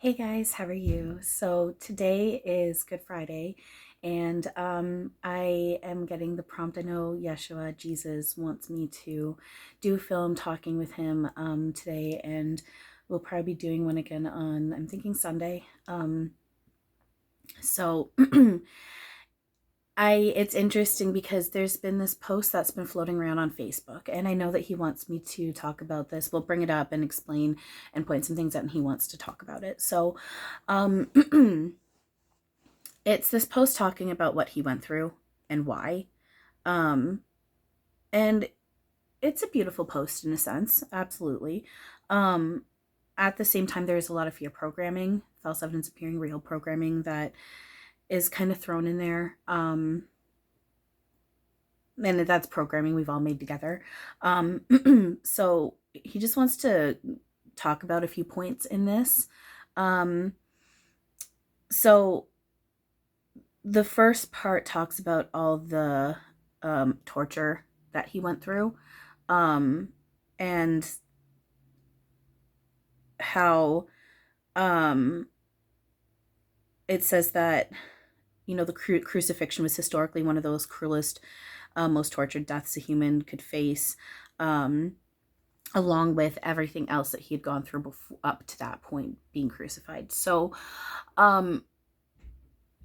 Hey guys, how are you? So today is Good Friday, and I am getting the prompt. I know Yeshua, Jesus, wants me to do a film talking with him today, and we'll probably be doing one again on, I'm thinking Sunday. So it's interesting because there's been this post that's been floating around on Facebook, and I know that he wants me to talk about this. We'll bring it up and explain and point some things out, and he wants to talk about it. So it's this post talking about what he went through and why. Um, and it's a beautiful post in a sense, absolutely. Um, at the same time, there's a lot of fear programming, false evidence appearing real programming that is kind of thrown in there. And that's programming we've all made together. So he just wants to talk about a few points in this. Um, so the first part talks about all the torture that he went through, um, and how um, it says that the crucifixion was historically one of those cruelest, most tortured deaths a human could face, um, along with everything else that he had gone through before, up to that point, being crucified. So um,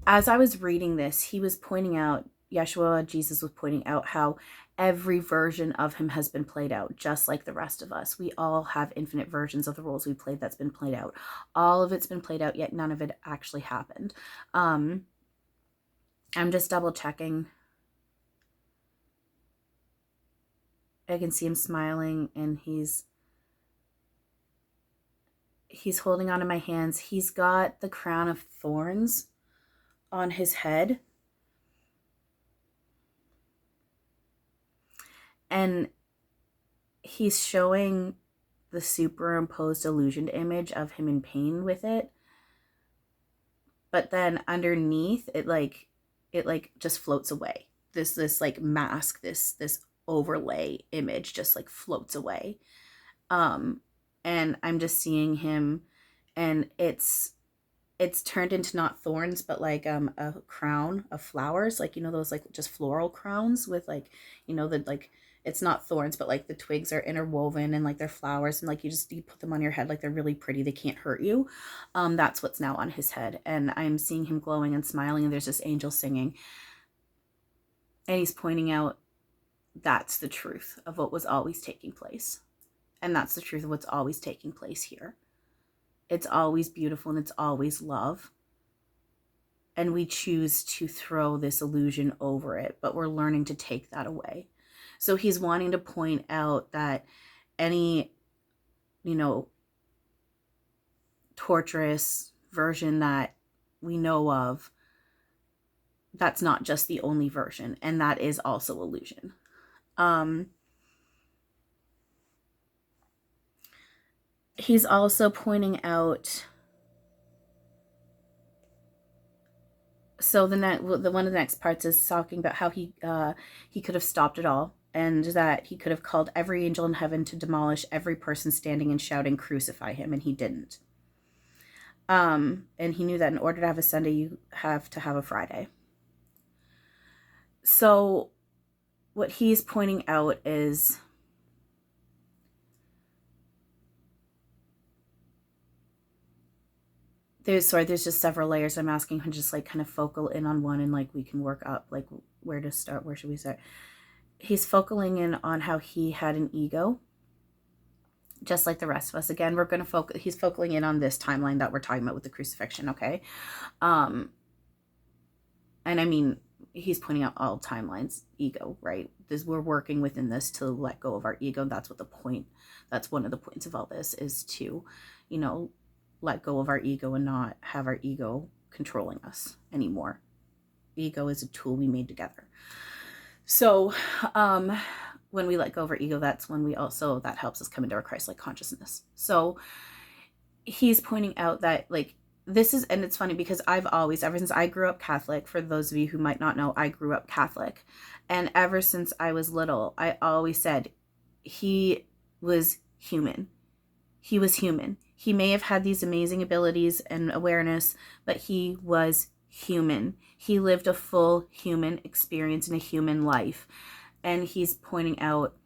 as I was reading this, he was pointing out, Yeshua, Jesus was pointing out how every version of him has been played out, just like the rest of us. We all have infinite versions of the roles we played that's been played out. All of it's been played out, yet none of it actually happened. I'm just double checking. I can see him smiling, and he's holding onto my hands. He's got the crown of thorns on his head. And he's showing the superimposed illusioned image of him in pain with it. But then underneath it just floats away. This like mask, this overlay image just like floats away. And I'm just seeing him, and it's turned into not thorns, but like a crown of flowers, like those like just floral crowns with like the like, it's not thorns, but like the twigs are interwoven and like they're flowers, and like you put them on your head, like they're really pretty, they can't hurt you. That's what's now on his head, and I'm seeing him glowing and smiling, and there's this angel singing, and he's pointing out that's the truth of what was always taking place, and that's the truth of what's always taking place here. It's always beautiful, and it's always love. And we choose to throw this illusion over it, but we're learning to take that away. So he's wanting to point out that any, torturous version that we know of, that's not just the only version, and that is also illusion. He's also pointing out, so the one of the next parts is talking about how he could have stopped it all, and that he could have called every angel in heaven to demolish every person standing and shouting, "Crucify him," and he didn't. And he knew that in order to have a Sunday, you have to have a Friday. So what he's pointing out is there's just several layers. I'm asking him just like kind of focal in on one, and like we can work up like where to start. Where should we start? He's focaling in on how he had an ego, just like the rest of us. Again, we're going to focus, he's focaling in on this timeline that we're talking about with the crucifixion, okay? And I mean, he's pointing out all timelines, ego, right? We're working within this to let go of our ego. That's one of the points of all this, is to, let go of our ego and not have our ego controlling us anymore. Ego is a tool we made together. So when we let go of our ego, that's when that helps us come into our Christ-like consciousness. So he's pointing out that like this is, and it's funny because I've always, ever since I grew up Catholic, for those of you who might not know, I grew up Catholic, and ever since I was little, I always said he was human. He was human. He may have had these amazing abilities and awareness, but he was human. He lived a full human experience in a human life. And he's pointing out,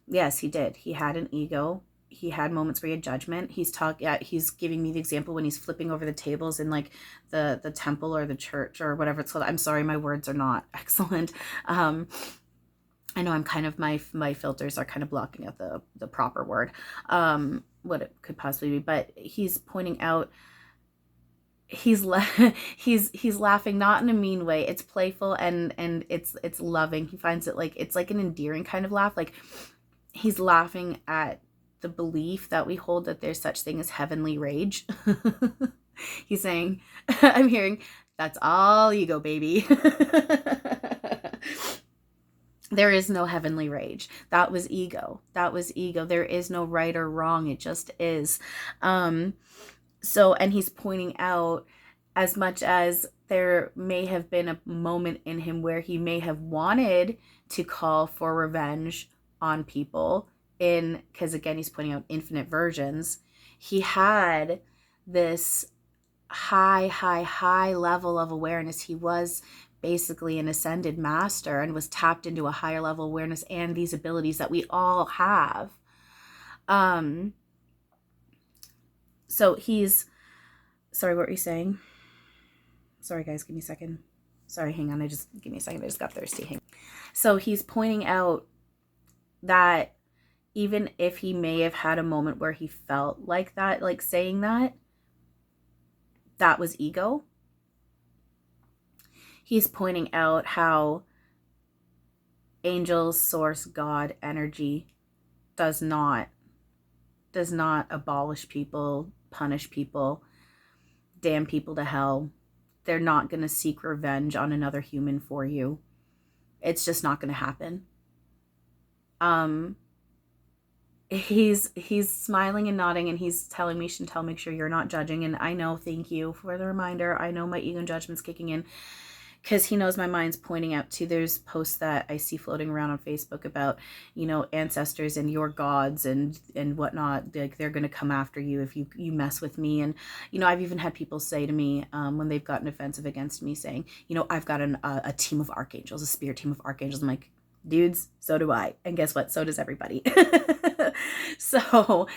yes, he did. He had an ego. He had moments where he had judgment. He's giving me the example when he's flipping over the tables in like the temple or the church or whatever it's called. I'm sorry, my words are not excellent. I know I'm kind of, my filters are kind of blocking out the proper word, what it could possibly be, but he's pointing out, he's laughing, not in a mean way. It's playful and it's loving. He finds it like, it's like an endearing kind of laugh. Like he's laughing at the belief that we hold that there's such thing as heavenly rage. He's saying, I'm hearing, that's all ego, baby. There is no heavenly rage. That was ego. That was ego. There is no right or wrong. It just is. And he's pointing out, as much as there may have been a moment in him where he may have wanted to call for revenge on people, because again, he's pointing out infinite versions. He had this high level of awareness. He was basically an ascended master and was tapped into a higher level awareness and these abilities that we all have. So he's, sorry, what were you saying? Sorry guys, give me a second. Sorry, hang on, give me a second, I just got thirsty. So he's pointing out that even if he may have had a moment where he felt like that, like saying that was ego, he's pointing out how angels, source, God, energy does not abolish people, punish people, damn people to hell. They're not going to seek revenge on another human for you. It's just not going to happen. He's smiling and nodding, and he's telling me, Chantal, make sure you're not judging. And I know, thank you for the reminder. I know my ego and judgment's kicking in, because he knows my mind's pointing out to, there's posts that I see floating around on Facebook about, ancestors and your gods and whatnot. Like, they're going to come after you if you mess with me. And, I've even had people say to me, when they've gotten offensive against me, saying, I've got a team of archangels, a spirit team of archangels. I'm like, dudes, so do I. And guess what? So does everybody. So,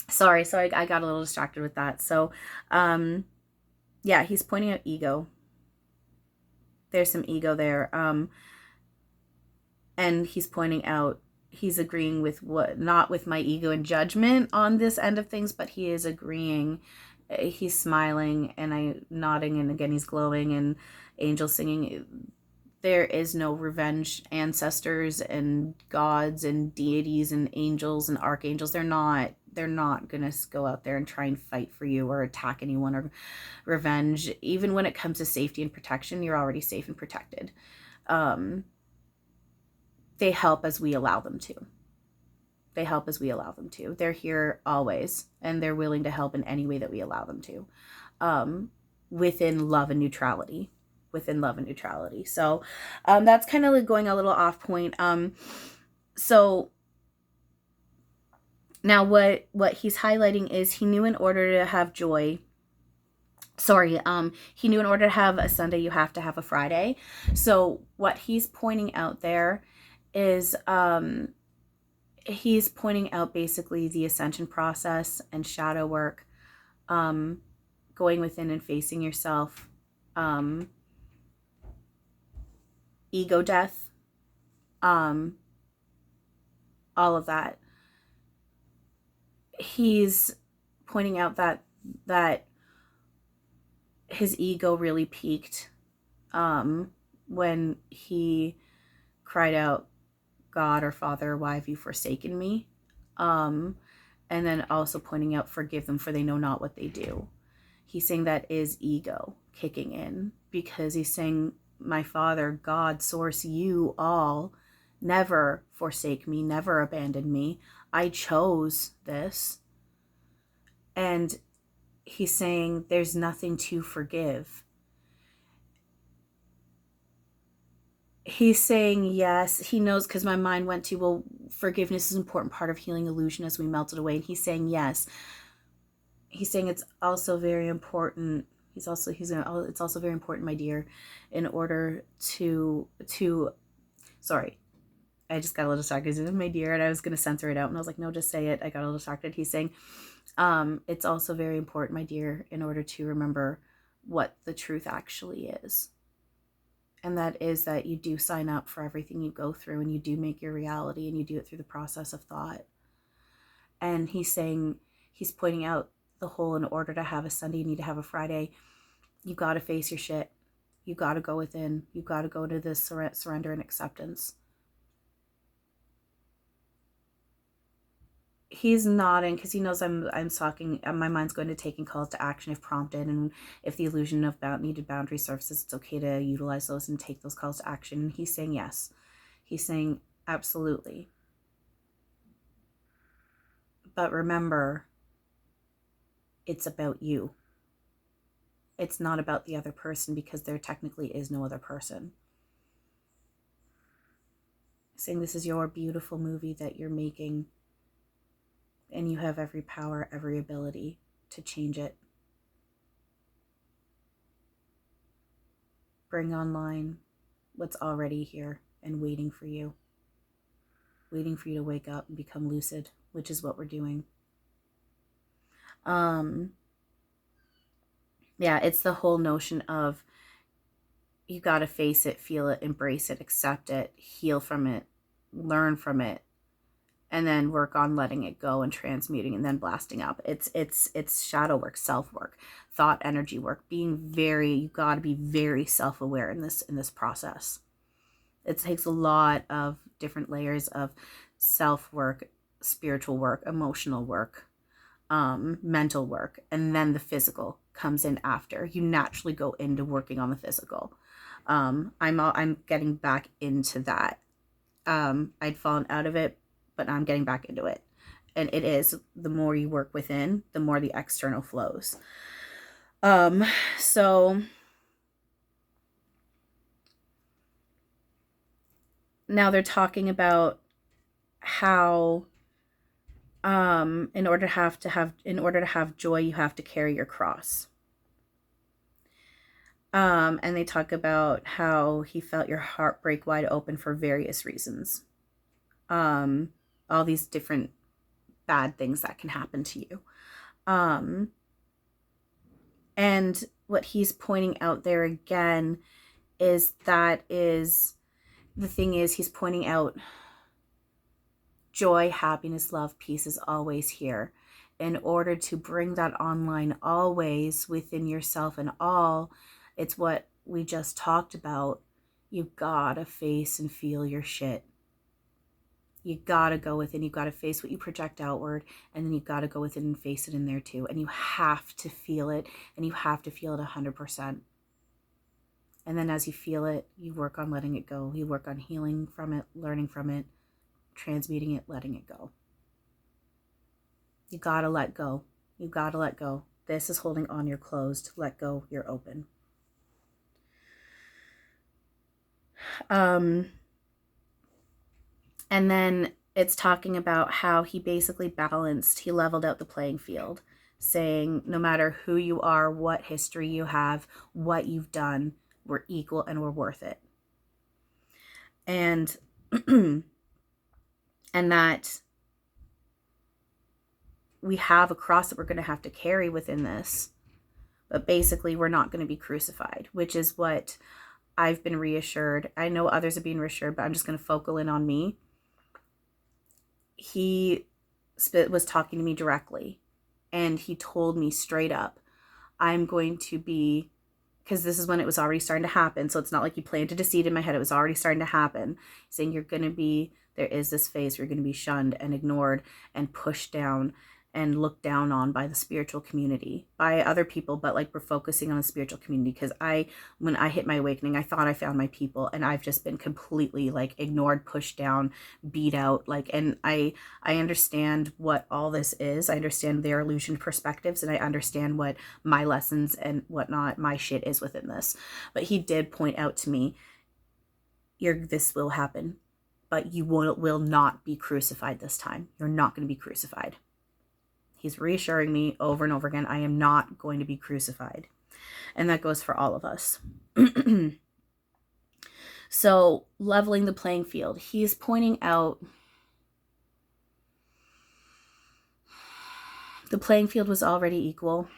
sorry. So I got a little distracted with that. So, yeah, he's pointing out ego. There's some ego there. And he's pointing out, he's agreeing with not with my ego and judgment on this end of things, but he is agreeing. He's smiling and I nodding, and again, he's glowing, and angels singing. There is no revenge ancestors and gods and deities and angels and archangels. They're not going to go out there and try and fight for you or attack anyone or revenge. Even when it comes to safety and protection, you're already safe and protected. They help as we allow them to. They're here always, and they're willing to help in any way that we allow them to, within love and neutrality. So that's kind of like going a little off point. So now what he's highlighting is, he knew in order to have joy, he knew in order to have a Sunday, you have to have a Friday. So what he's pointing out there is, he's pointing out basically the ascension process and shadow work, going within and facing yourself, ego death, all of that. He's pointing out that his ego really peaked when he cried out, God or Father, why have you forsaken me? And then also pointing out, forgive them, for they know not what they do. He's saying that is ego kicking in, because he's saying, my Father, God, Source, you all never forsake me, never abandon me. I chose this. And he's saying there's nothing to forgive. He's saying yes. He knows, because my mind went to, well, forgiveness is an important part of healing illusion as we melted away. And he's saying yes. He's saying it's also very important. It's also very important, my dear, in order to sorry, I just got a little distracted. It's my dear, and I was going to censor it out, and I was like, no, just say it. I got a little distracted. He's saying, it's also very important, my dear, in order to remember what the truth actually is. And that is that you do sign up for everything you go through, and you do make your reality, and you do it through the process of thought. And he's saying, he's pointing out the whole, in order to have a Sunday, you need to have a Friday. You got to face your shit. You got to go within. You got to go to this surrender and acceptance. He's nodding because he knows I'm talking. My mind's going to taking calls to action if prompted, and if the illusion of needed boundary surfaces, it's okay to utilize those and take those calls to action. And he's saying yes. He's saying absolutely. But remember, it's about you. It's not about the other person, because there technically is no other person. Saying this is your beautiful movie that you're making, and you have every power, every ability to change it. Bring online what's already here and waiting for you to wake up and become lucid, which is what we're doing. Yeah, it's the whole notion of, you got to face it, feel it, embrace it, accept it, heal from it, learn from it, and then work on letting it go and transmuting and then blasting up. It's shadow work, self work, thought, energy work, you got to be very self-aware in this process. It takes a lot of different layers of self work, spiritual work, emotional work, mental work, and then the physical comes in after. You naturally go into working on the physical. I'm getting back into that. I'd fallen out of it, but I'm getting back into it. And it is, the more you work within, the more the external flows. So now they're talking about how, in order to have joy, you have to carry your cross. And they talk about how he felt your heart break wide open for various reasons. All these different bad things that can happen to you. And what he's pointing out there again is he's pointing out joy, happiness, love, peace is always here. In order to bring that online always within yourself and all, it's what we just talked about. You gotta face and feel your shit. You gotta go within. You gotta face what you project outward, and then you gotta go within and face it in there too. And you have to feel it, and you have to feel it 100%. And then as you feel it, you work on letting it go. You work on healing from it, learning from it, transmuting it, letting it go. You gotta let go. You gotta let go. This is holding on, you're closed. Let go, you're open. And then it's talking about how he basically he leveled out the playing field, saying no matter who you are, what history you have, what you've done, we're equal and we're worth it. And and that we have a cross that we're going to have to carry within this, but basically we're not going to be crucified, which is what I've been reassured. I know others are being reassured, but I'm just going to focal in on me. He was talking to me directly, and he told me straight up, I'm going to be, because this is when it was already starting to happen, so it's not like he planted a seed in my head, it was already starting to happen, saying there is this phase where you're going to be shunned and ignored and pushed down and looked down on by the spiritual community, by other people, but like we're focusing on the spiritual community, because when I hit my awakening, I thought I found my people, and I've just been completely like ignored, pushed down, beat out, like, and I understand what all this is. I understand their illusion perspectives, and I understand what my lessons and whatnot, my shit is within this. But he did point out to me, this will happen, but you will not be crucified this time. You're not going to be crucified. He's reassuring me over and over again, I am not going to be crucified. And that goes for all of us. So, leveling the playing field. He's pointing out the playing field was already equal.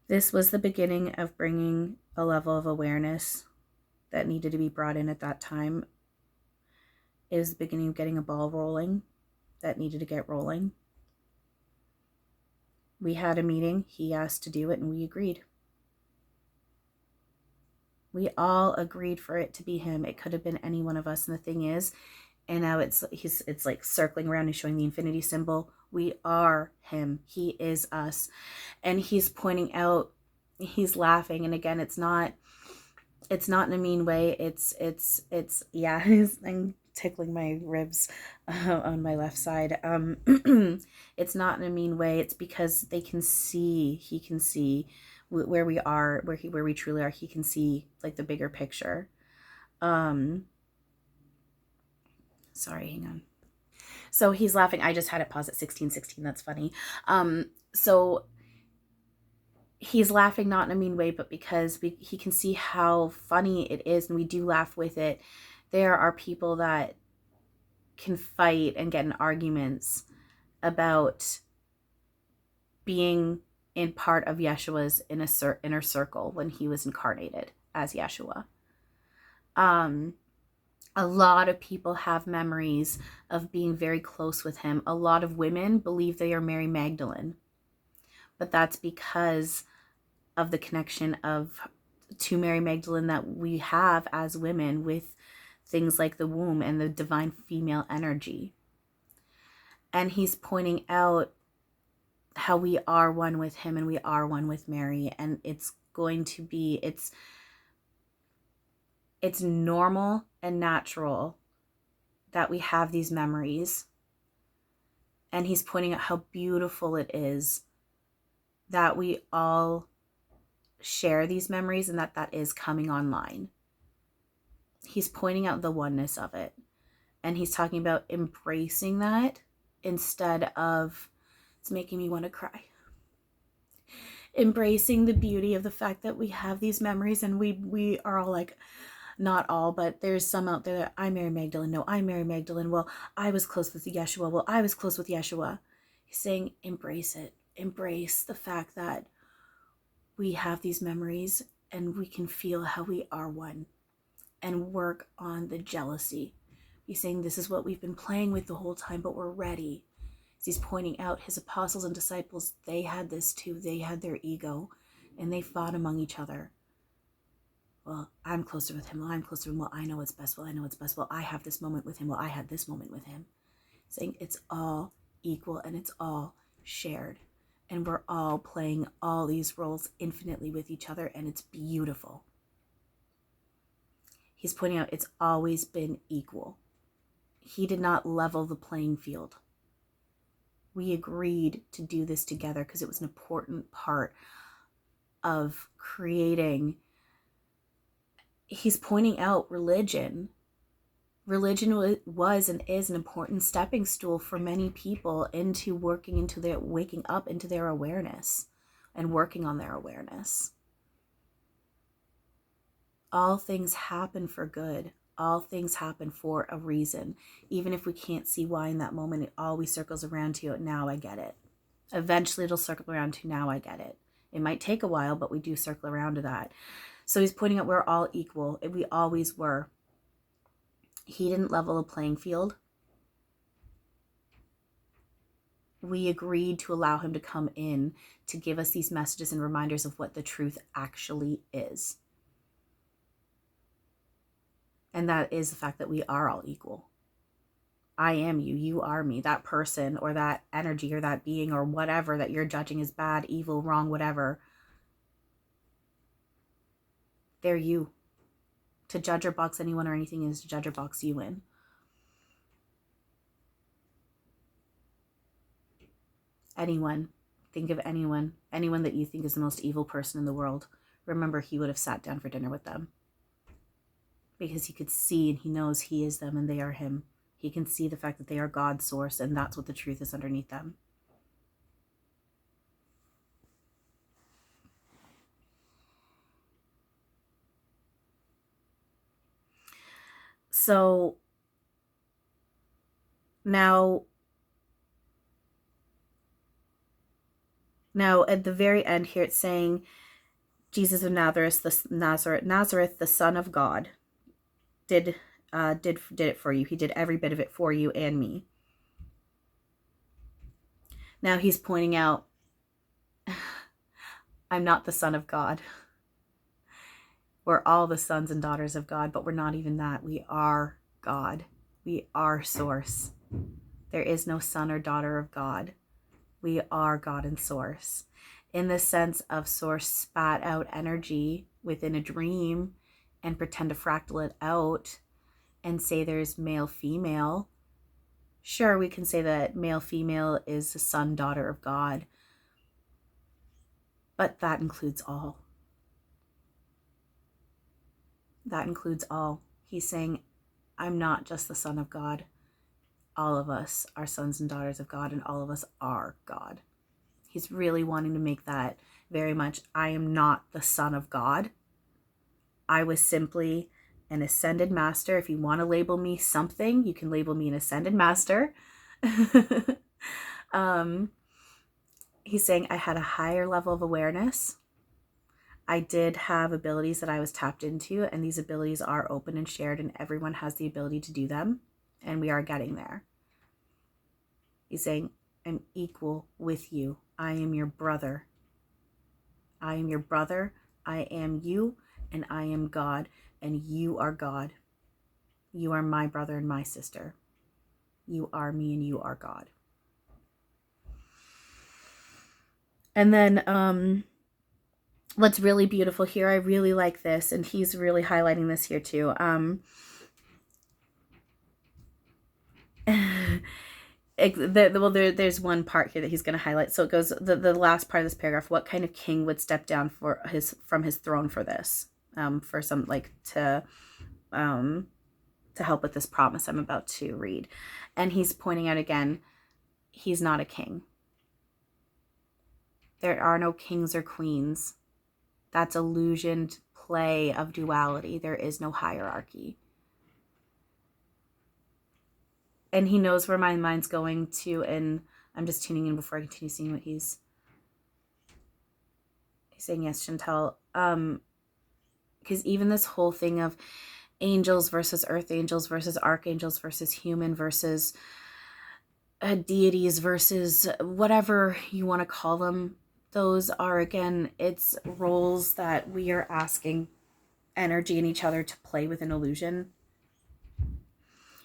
This was the beginning of bringing a level of awareness that needed to be brought in at that time. It was the beginning of getting a ball rolling that needed to get rolling. We had a meeting. He asked to do it, and we agreed. We all agreed for it to be him. It could have been any one of us. And the thing is, and now it's like circling around and showing the infinity symbol. We are him. He is us. And he's pointing out, he's laughing. And again, it's not in a mean way. It's yeah, I'm tickling my ribs on my left side. It's not in a mean way. It's because he can see where we are, where we truly are. He can see like the bigger picture. Sorry, hang on. So he's laughing. I just had it pause at 16:16. That's funny. So he's laughing not in a mean way, but because he can see how funny it is, and we do laugh with it. There are people that can fight and get in arguments about being in part of Yeshua's inner circle when he was incarnated as Yeshua. A lot of people have memories of being very close with him. A lot of women believe they are Mary Magdalene, but that's because of the connection to Mary Magdalene that we have as women with things like the womb and the divine female energy. And he's pointing out how we are one with him and we are one with Mary, and it's going to be, it's normal and natural that we have these memories. And he's pointing out how beautiful it is that we all share these memories and that is coming online. He's pointing out the oneness of it. And he's talking about embracing that instead of, it's making me want to cry. Embracing the beauty of the fact that we have these memories, and we are all like, not all, but there's some out there that I'm Mary Magdalene. No, I'm Mary Magdalene. Well, I was close with Yeshua. Well, I was close with Yeshua. He's saying, embrace it. Embrace the fact that we have these memories and we can feel how we are one, and work on the jealousy. He's saying this is what we've been playing with the whole time, but we're ready. He's pointing out his apostles and disciples, they had this too. They had their ego and they fought among each other. Well, I'm closer with him. Well, I'm closer to him. Well, I know what's best. Well, I know what's best. Well, I have this moment with him. Well, I had this moment with him. Saying it's all equal and it's all shared. And we're all playing all these roles infinitely with each other, and it's beautiful. He's pointing out it's always been equal. He did not level the playing field. We agreed to do this together because it was an important part of creating. He's pointing out religion. Religion was and is an important stepping stool for many people into waking up into their awareness and working on their awareness. All things happen for good. All things happen for a reason. Even if we can't see why in that moment, it always circles around to, now I get it. Eventually it'll circle around to, now I get it. It might take a while, but we do circle around to that. So he's pointing out we're all equal. We always were. He didn't level a playing field. We agreed to allow him to come in to give us these messages and reminders of what the truth actually is. And that is the fact that we are all equal. I am you, you are me. That person or that energy or that being or whatever that you're judging as bad, evil, wrong, whatever, they're you. To judge or box anyone or anything is to judge or box you in. Anyone Think of anyone that you think is the most evil person in the world. Remember, he would have sat down for dinner with them. Because he could see and he knows he is them and they are him. He can see the fact that they are God's source, and that's what the truth is underneath them. So now at the very end here, it's saying Jesus of Nazareth, the Son of God, did it for you. He did every bit of it for you and me. Now he's pointing out, I'm not the Son of God. We're all the sons and daughters of God, but we're not even that. We are God. We are source. There is no son or daughter of God. We are God and source. In the sense of source spat out energy within a dream and pretend to fractal it out and say there's male, female. Sure, we can say that male, female is the son, daughter of God. But that includes all. That includes all. He's saying, I'm not just the Son of God. All of us are sons and daughters of God, and all of us are God. He's really wanting to make that very much, I am not the Son of God. I was simply an ascended master. If you want to label me something, you can label me an ascended master. He's saying I had a higher level of awareness. I did have abilities that I was tapped into, and these abilities are open and shared, and everyone has the ability to do them, and we are getting there. He's saying, I'm equal with you. I am your brother. I am your brother. I am you, and I am God, and you are God. You are my brother and my sister. You are me, and you are God. And then, what's really beautiful here, I really like this, and he's really highlighting this here too. There's one part here that he's going to highlight. So it goes, the last part of this paragraph, what kind of king would step down from his throne for this? For some, to help with this promise I'm about to read. And he's pointing out again, he's not a king. There are no kings or queens. That's illusioned play of duality. There is no hierarchy. And he knows where my mind's going to, and I'm just tuning in before I continue seeing what he's saying. Yes, Chantal. Because even this whole thing of angels versus earth angels versus archangels versus human versus deities versus whatever you want to call them, those are, again, it's roles that we are asking energy in each other to play with an illusion.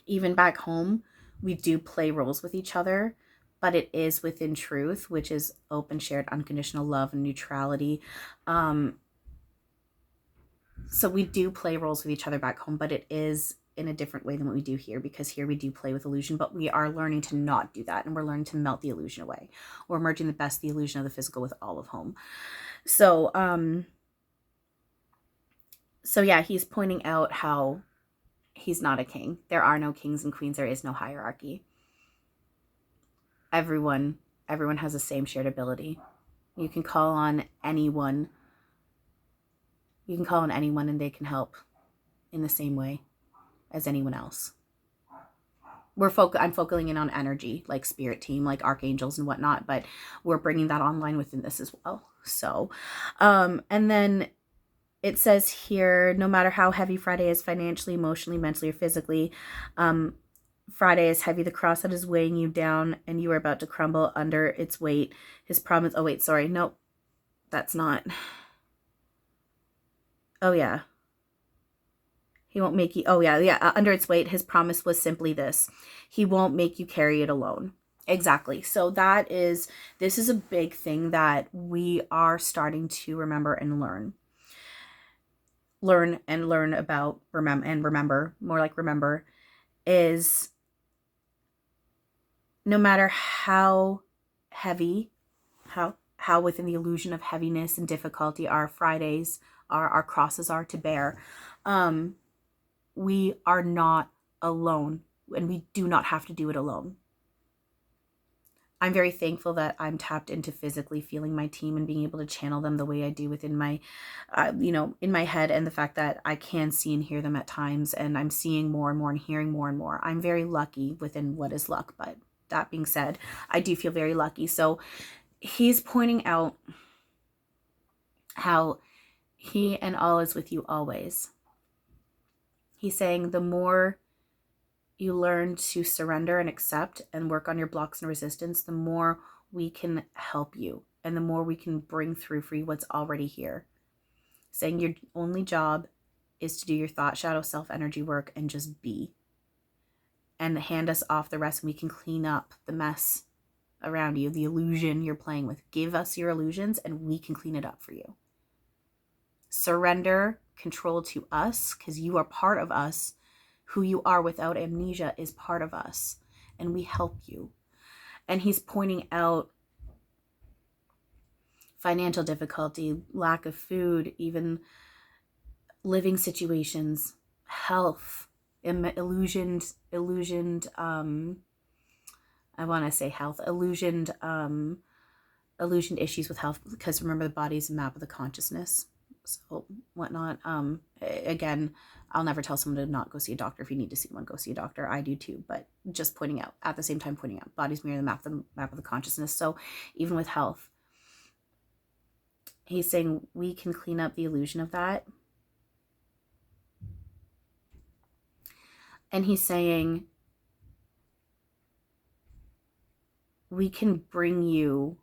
Even back home, we do play roles with each other, but it is within truth, which is open, shared, unconditional love and neutrality. So we do play roles with each other back home, but it is in a different way than what we do here, because here we do play with illusion, but we are learning to not do that, and we're learning to melt the illusion away. We're merging the best, the illusion of the physical with all of home. So yeah, he's pointing out how he's not a king. There are no kings and queens. There is no hierarchy. Everyone has the same shared ability. You can call on anyone. You can call on anyone and they can help in the same way as anyone else. I'm focusing in on energy, like spirit team, like archangels and whatnot, but we're bringing that online within this as well. So, and then it says here, no matter how heavy Friday is financially, emotionally, mentally, or physically, Friday is heavy, the cross that is weighing you down and you are about to crumble under its weight. His promise, oh wait, sorry, nope, that's not. Oh yeah. He won't make you, under its weight, his promise was simply this. He won't make you carry it alone. Exactly. So this is a big thing that we are starting to remember and learn about, remember, is no matter how heavy, how within the illusion of heaviness and difficulty our Fridays, our crosses are to bear. We are not alone, and we do not have to do it alone. I'm very thankful that I'm tapped into physically feeling my team and being able to channel them the way I do within my, in my head, and the fact that I can see and hear them at times, and I'm seeing more and more and hearing more and more. I'm very lucky within what is luck, but that being said, I do feel very lucky. So he's pointing out how he and all is with you always. He's saying the more you learn to surrender and accept and work on your blocks and resistance, the more we can help you and the more we can bring through for you what's already here. Saying your only job is to do your thought, shadow, self energy work and just be. And hand us off the rest, and we can clean up the mess around you, the illusion you're playing with. Give us your illusions and we can clean it up for you. Surrender control to us, because you are part of us. Who you are without amnesia is part of us, and we help you. And he's pointing out financial difficulty, lack of food, even living situations, health, illusioned I want to say health, illusioned issues with health, because remember, the body is a map of the consciousness. So whatnot. Again, I'll never tell someone to not go see a doctor. If you need to see one, go see a doctor. I do too, but just pointing out, at the same time pointing out, bodies mirror the map of the consciousness. So even with health, he's saying we can clean up the illusion of that. And he's saying we can bring you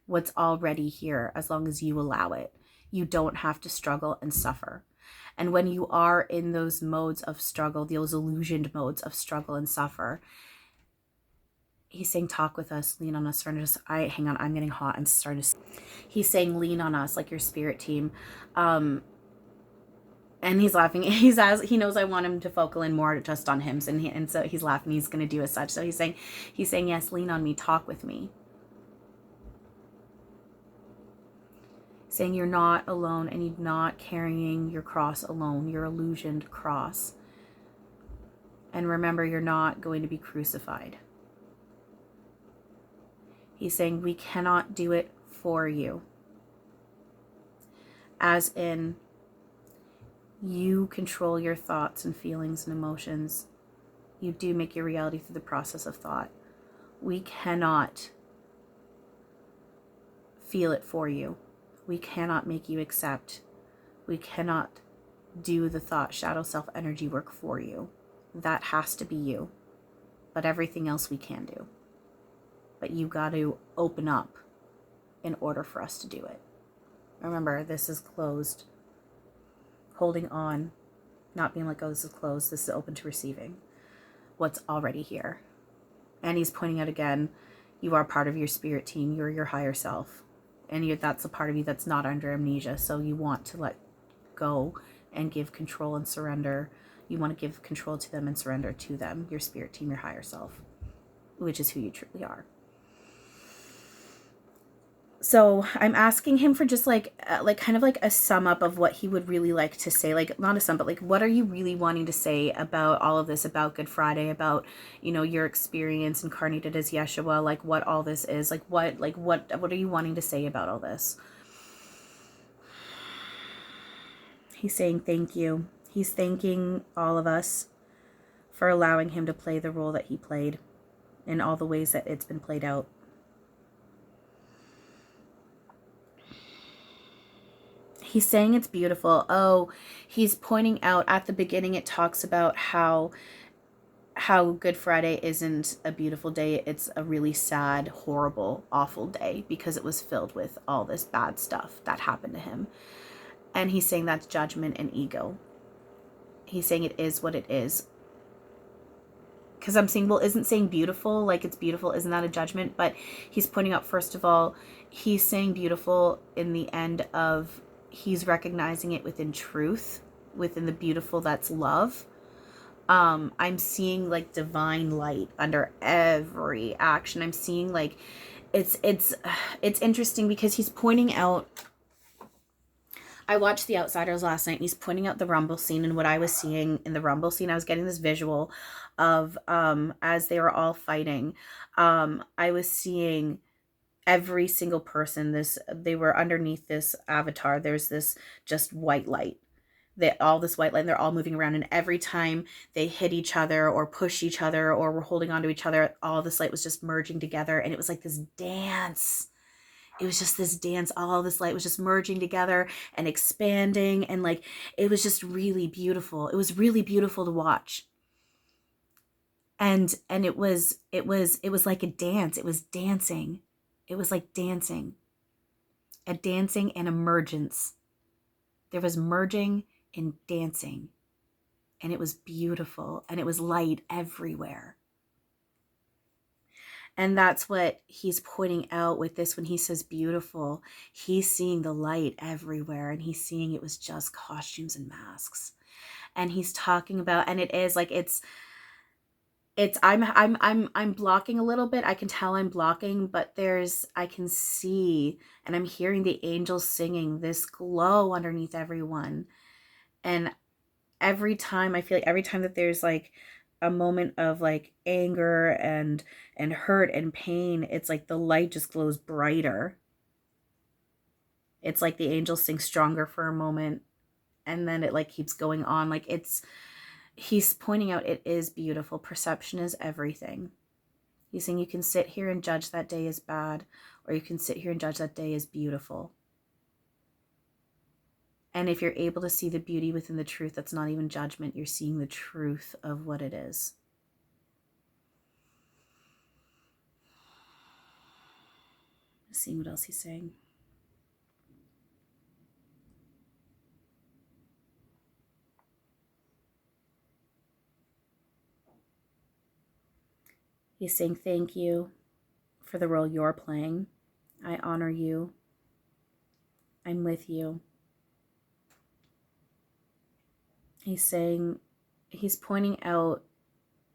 what's already here as long as you allow it. You don't have to struggle and suffer. And when you are in those modes of struggle, those illusioned modes of struggle and suffer, he's saying, talk with us, lean on us, surrender us. Hang on, I'm getting hot. I'm starting to. He's saying, lean on us, like your spirit team. And he's laughing. He knows I want him to focal in more just on him. And so he's laughing. He's going to do as such. So he's saying, yes, lean on me, talk with me. Saying you're not alone and you're not carrying your cross alone, your illusioned cross. And remember, you're not going to be crucified. He's saying we cannot do it for you. As in, you control your thoughts and feelings and emotions. You do make your reality through the process of thought. We cannot feel it for you. We cannot make you accept. We cannot do the thought, shadow, self energy work for you. That has to be you. But everything else we can do. But you got to open up in order for us to do it. Remember, this is closed. Holding on, not being like, oh, this is closed. This is open to receiving what's already here. And he's pointing out again, you are part of your spirit team. You're your higher self. And that's a part of you that's not under amnesia. So you want to let go and give control and surrender. You want to give control to them and surrender to them, your spirit team, your higher self, which is who you truly are. So I'm asking him for just like kind of like a sum up of what he would really like to say. Like, not a sum, but like, what are you really wanting to say about all of this, about Good Friday, about, your experience incarnated as Yeshua, like what all this is, what are you wanting to say about all this? He's saying thank you. He's thanking all of us for allowing him to play the role that he played in all the ways that it's been played out. He's saying it's beautiful. Oh, he's pointing out at the beginning, it talks about how Good Friday isn't a beautiful day. It's a really sad, horrible, awful day because it was filled with all this bad stuff that happened to him. And he's saying that's judgment and ego. He's saying it is what it is. Because I'm saying, well, isn't saying beautiful, like it's beautiful, isn't that a judgment? But he's pointing out, first of all, he's saying beautiful in the end of he's recognizing it within truth, within the beautiful that's love. I'm seeing like divine light under every action. I'm seeing like it's interesting because he's pointing out, I watched The Outsiders last night, and he's pointing out the Rumble scene, and what I was seeing in the Rumble scene, I was getting this visual of as they were all fighting, I was seeing every single person, they were underneath this avatar, there's this just white light, all this white light, and they're all moving around, and every time they hit each other or push each other or were holding onto each other, all this light was just merging together, and it was like this dance. It was just this dance. All this light was just merging together and expanding, and like it was just really beautiful. It was really beautiful to watch. And it was like a dance. It was dancing. It was like dancing. A dancing and emergence. There was merging and dancing. And it was beautiful, and it was light everywhere. And that's what he's pointing out with this when he says beautiful. He's seeing the light everywhere, and he's seeing it was just costumes and masks. And he's talking about, and it is like it's I'm blocking a little bit. I can tell I'm blocking, but I can see, and I'm hearing the angels singing, this glow underneath everyone. And every time, I feel like every time that there's like a moment of like anger and hurt and pain, it's like the light just glows brighter. It's like the angels sing stronger for a moment, and then it like keeps going on. Like he's pointing out it is beautiful. Perception is everything. He's saying you can sit here and judge that day as bad, or you can sit here and judge that day as beautiful. And if you're able to see the beauty within the truth, that's not even judgment. You're seeing the truth of what it is. Seeing what else he's saying. He's saying thank you for the role you're playing. I honor you. I'm with you. He's saying, he's pointing out,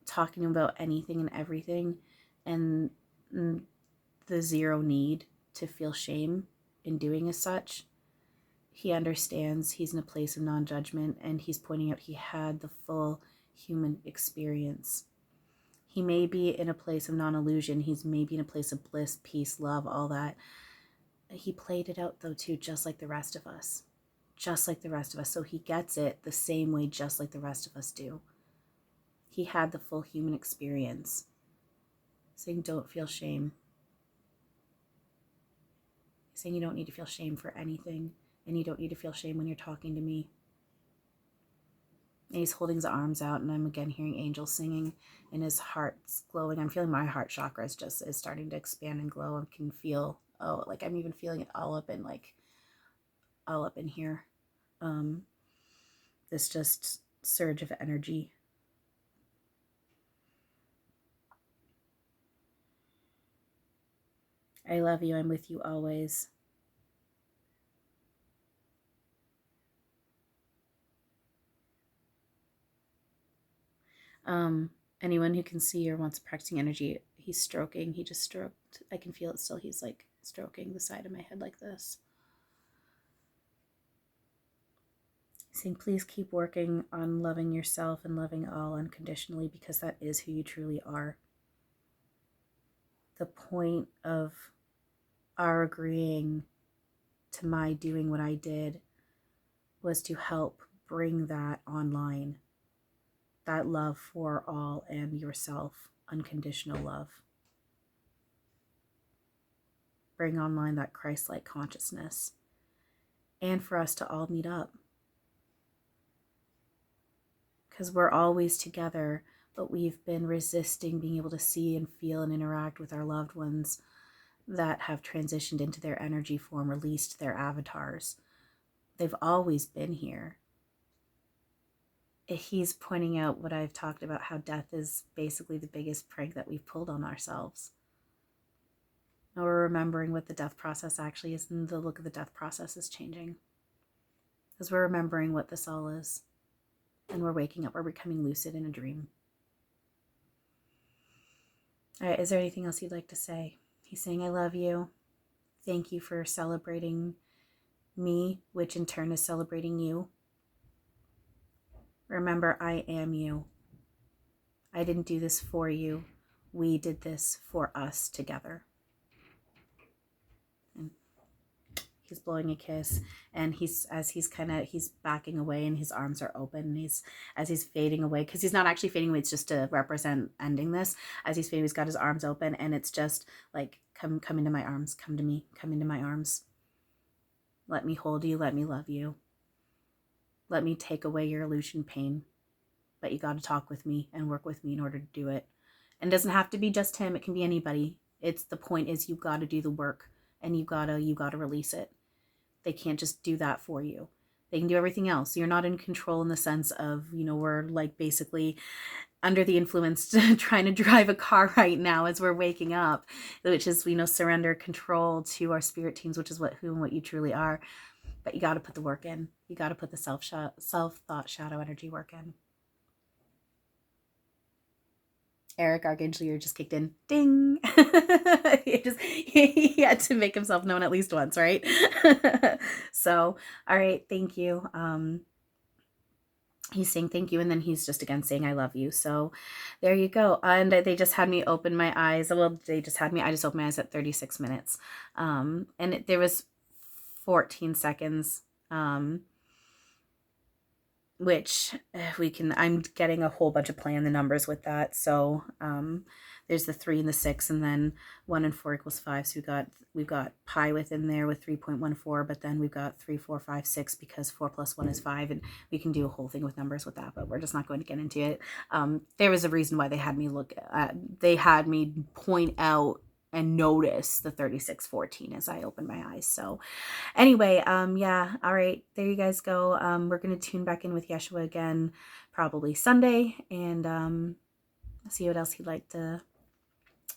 talking about anything and everything, and the zero need to feel shame in doing as such. He understands, he's in a place of non-judgment, and he's pointing out he had the full human experience. He may be in a place of non-illusion. He's maybe in a place of bliss, peace, love, all that. He played it out though too, just like the rest of us. Just like the rest of us. So he gets it the same way just like the rest of us do. He had the full human experience. Saying don't feel shame. Saying you don't need to feel shame for anything, and you don't need to feel shame when you're talking to me. And he's holding his arms out, and I'm again hearing angels singing, and his heart's glowing. I'm feeling my heart chakra is starting to expand and glow. I can feel, like I'm even feeling it all up in here. This just surge of energy. I love you. I'm with you always. Anyone who can see or wants practicing energy, he's stroking. He just stroked. I can feel it still. He's like stroking the side of my head like this. Saying, please keep working on loving yourself and loving all unconditionally, because that is who you truly are. The point of our agreeing to my doing what I did was to help bring that online. That love for all and yourself, unconditional love. Bring online that Christ-like consciousness, and for us to all meet up. Because we're always together, but we've been resisting being able to see and feel and interact with our loved ones that have transitioned into their energy form, released their avatars. They've always been here. He's pointing out what I've talked about, how death is basically the biggest prank that we've pulled on ourselves. Now we're remembering what the death process actually is, and the look of the death process is changing. Because we're remembering what this all is. And we're waking up, we're becoming lucid in a dream. All right, is there anything else you'd like to say? He's saying, I love you. Thank you for celebrating me, which in turn is celebrating you. Remember, I am you. I didn't do this for you. We did this for us together. And he's blowing a kiss, and he's backing away, and his arms are open, and as he's fading away, because he's not actually fading away, it's just to represent ending this. As he's fading, he's got his arms open, and it's just like, come into my arms, come to me, come into my arms. Let me hold you, let me love you. Let me take away your illusion pain. But you got to talk with me and work with me in order to do it. And it doesn't have to be just him. It can be anybody. The point is, you got to do the work, and you got to release it. They can't just do that for you. They can do everything else. You're not in control in the sense of, we're like basically under the influence trying to drive a car right now as we're waking up, which is, surrender control to our spirit teams, which is who and what you truly are. But you got to put the work in. You got to put the self-thought shadow energy work in. Eric, Archangel, you're just kicked in. Ding! he had to make himself known at least once, right? So, all right, thank you. He's saying thank you, and then he's just again saying I love you. So there you go. And they just had me open my eyes. Well, I just opened my eyes at 36 minutes. And there was 14 seconds. Which I'm getting a whole bunch of play on the numbers with that. So there's the 3 and the 6, and then 1 and 4 equals 5. So we've got pi within there with 3.14, but then we've got 3, 4, 5, 6, because 4 plus 1 is 5, and we can do a whole thing with numbers with that, but we're just not going to get into it. There was a reason why they had me point out and notice the 3614 as I open my eyes. So anyway, yeah, all right, there you guys go. We're going to tune back in with Yeshua again, probably Sunday, and see what else he'd like to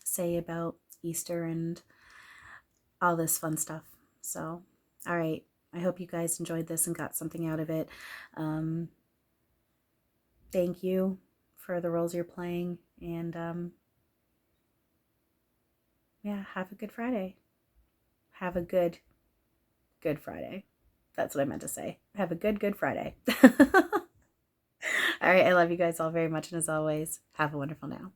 say about Easter and all this fun stuff. So, all right, I hope you guys enjoyed this and got something out of it. Thank you for the roles you're playing, and yeah, have a good Friday. Have a good Friday. That's what I meant to say. Have a good Friday. All right, I love you guys all very much, and as always, have a wonderful now.